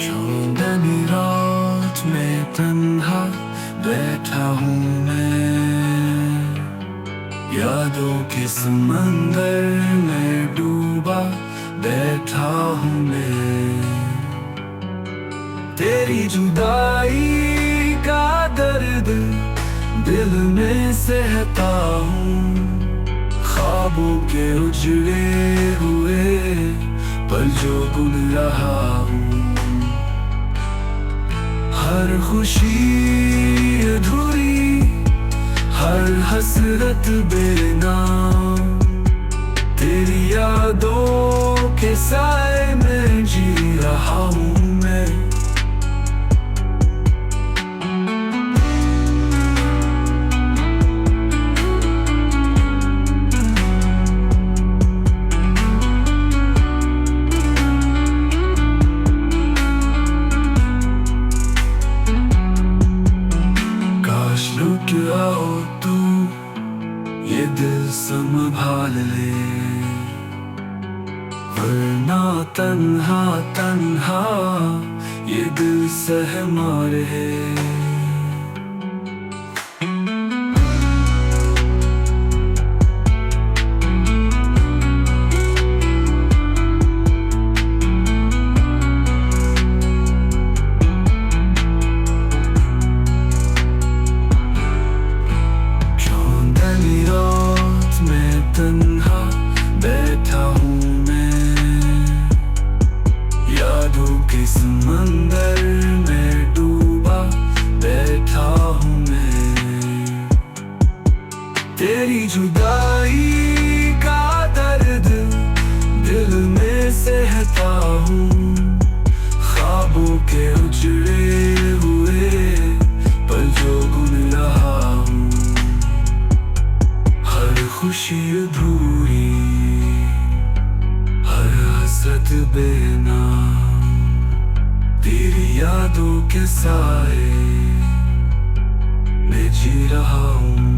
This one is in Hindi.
चांदनी रात में तन्हा बैठा हूँ मैं, यादों के समंदर में डूबा बैठा हूँ मैं। तेरी जुदाई का दर्द दिल में सहता हूँ, ख्वाबों के उजड़े हुए पल जो बुन रहा हूँ। हर खुशी अधूरी, हर हसरत बेनाम, तेरी यादों के साए में जी रहा हूँ मैं। रुक आओ तू, ये दिल संभाल ले, वरना तन्हा तन्हा ये दिल सहमा रहे। तन्हा बैठा हूँ मैं, यादों के समंदर में डूबा बैठा हूँ मैं। तेरी जुदाई का दर्द दिल में सहता हूँ, ख्वाबों के उजड़े हुए पल जो बुन रहा हूँ। हर खुशी अधूरी, हर हसरत बेनाम, तेरी यादों के साए में जी रहा हूँ।